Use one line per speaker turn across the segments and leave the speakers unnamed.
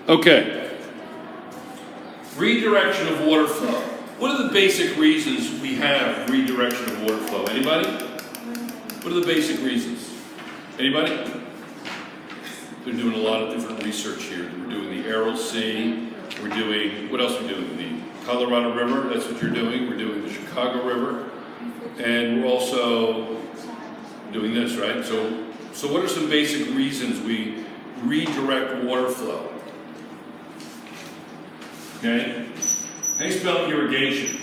Okay. Redirection of water flow. What are the basic reasons we have redirection of water flow? Anybody? What are the basic reasons? Anybody? We're doing a lot of different research here. We're doing the Aral Sea. We're doing, what else are we doing? The Colorado River, that's what you're doing. We're doing the Chicago River. And we're also doing this, right? So what are some basic reasons we redirect water flow? Okay? How do you spell irrigation?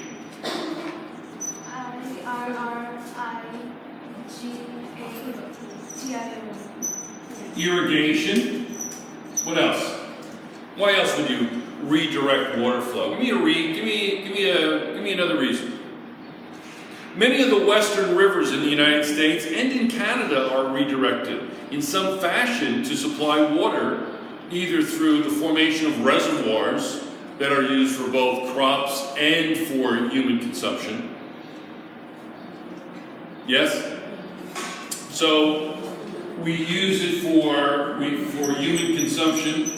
I-R-R-I-G-A-T-I-O-N. Irrigation. What else? Why else would you redirect water flow? Give me another reason. Many of the western rivers in the United States and in Canada are redirected in some fashion to supply water, either through the formation of reservoirs that are used for both crops and for human consumption. Yes? So we use it for human consumption.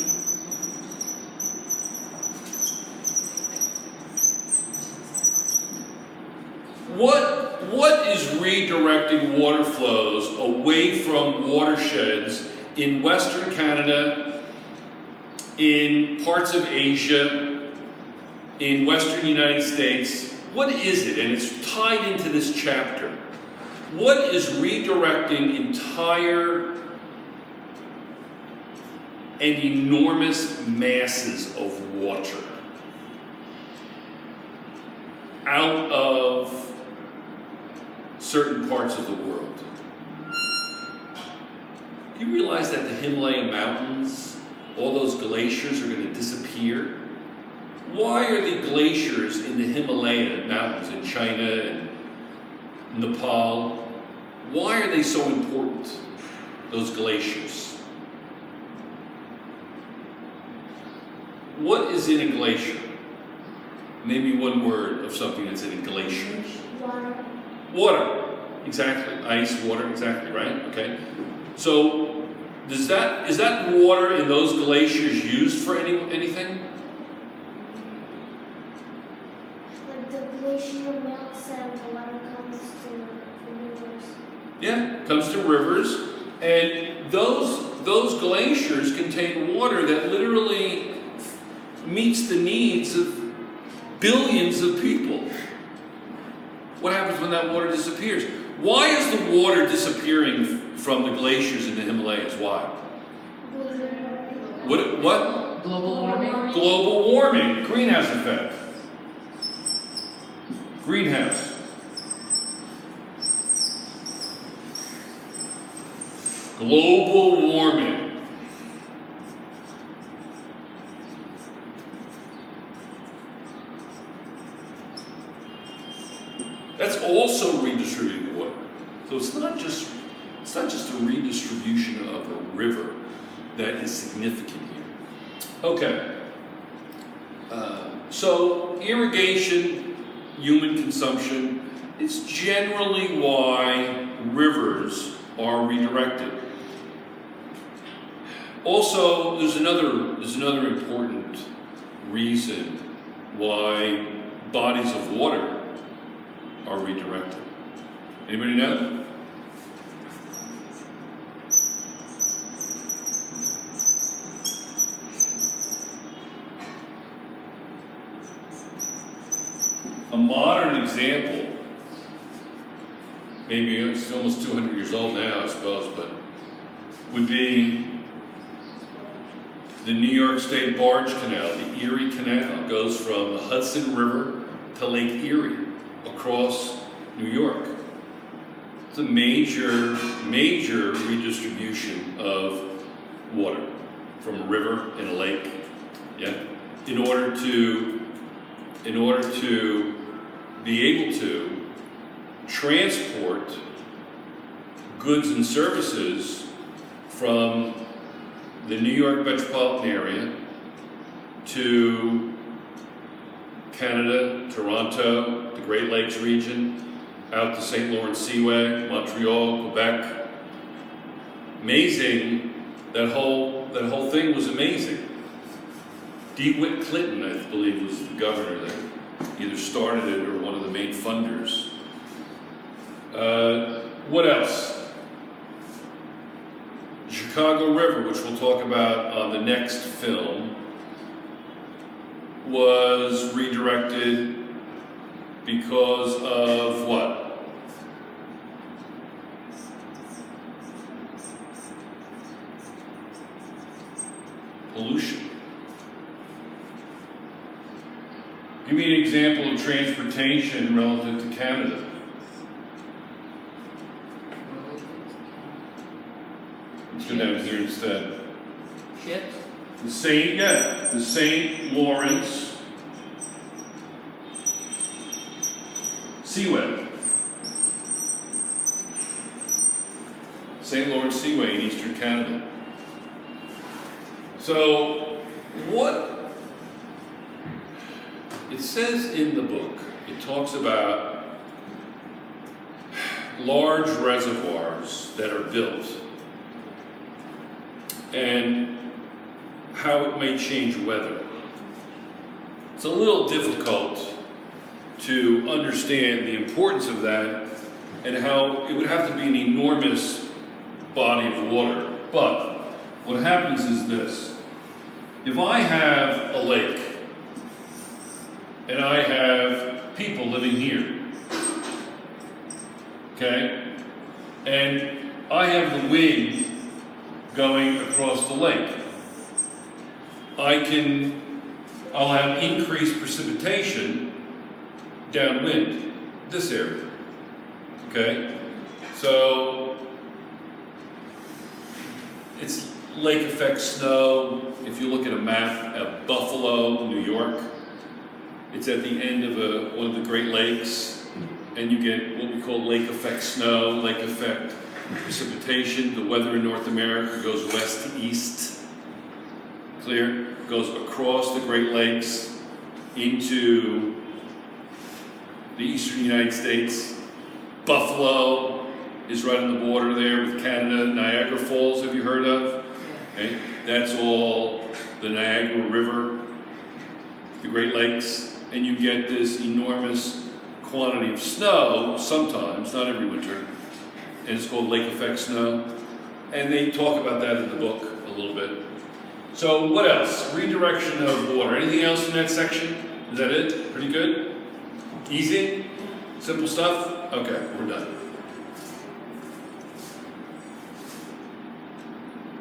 What is redirecting water flows away from watersheds in Western Canada, in parts of Asia, in Western United States? What is it? And it's tied into this chapter. What is redirecting entire and enormous masses of water out of certain parts of the world? Do you realize that the Himalayan mountains, all those glaciers are going to disappear? Why are the glaciers in the Himalayan mountains in China and Nepal, why are they so important, those glaciers? What is in a glacier? Maybe one word of something that's in a glacier.
Water.
Water, exactly. Ice, water, exactly, right? Okay. So, is that water in those glaciers used for anything?
Like the glacier melts and the water comes to the rivers.
Yeah, comes to rivers, and those glaciers contain water that literally meets the needs of billions of people. What happens when that water disappears? Why is the water disappearing from the glaciers in the Himalayas? Why? What?
Global warming?
Global warming. Greenhouse effect. Greenhouse. Global warming. That's also redistributing water. So it's not just a redistribution of a river that is significant here. Okay. So irrigation, human consumption, is generally why rivers are redirected. Also, there's another important reason why bodies of water are redirected. Anybody know? A modern example, maybe it's almost 200 years old now, I suppose, but would be the New York State Barge Canal. The Erie Canal goes from the Hudson River to Lake Erie across New York. It's a major redistribution of water from a river and a lake. Yeah, in order to be able to transport goods and services from the New York metropolitan area to Canada, Toronto, the Great Lakes region, out to St. Lawrence Seaway, Montreal, Quebec. Amazing. That whole thing was amazing. DeWitt Clinton, I believe, was the governor that either started it or one of the main funders. What else? The Chicago River, which we'll talk about on the next film, was redirected because of what? Pollution. Give me an example of transportation relative to Canada. Let's go down here instead.
Ships?
The St. Lawrence Seaway. St. Lawrence Seaway in eastern Canada. So, what it says in the book, it talks about large reservoirs that are built and how it may change weather. It's a little difficult to understand the importance of that and how it would have to be an enormous body of water. But what happens is this. If I have a lake and I have people living here, okay, and I have the wind going across the lake, I'll have increased precipitation downwind, this area, okay? So, it's lake effect snow. If you look at a map of Buffalo, New York, it's at the end of one of the Great Lakes, and you get what we call lake effect snow, lake effect precipitation. The weather in North America goes west to east. Clear? Goes across the Great Lakes into the eastern United States. Buffalo is right on the border there with Canada. Niagara Falls, have you heard of? Okay. That's all the Niagara River, the Great Lakes, and you get this enormous quantity of snow sometimes, not every winter, and it's called lake effect snow. And they talk about that in the book a little bit. So what else? Redirection of water. Anything else in that section? Is that it? Pretty good? Easy? Simple stuff? Okay, we're done.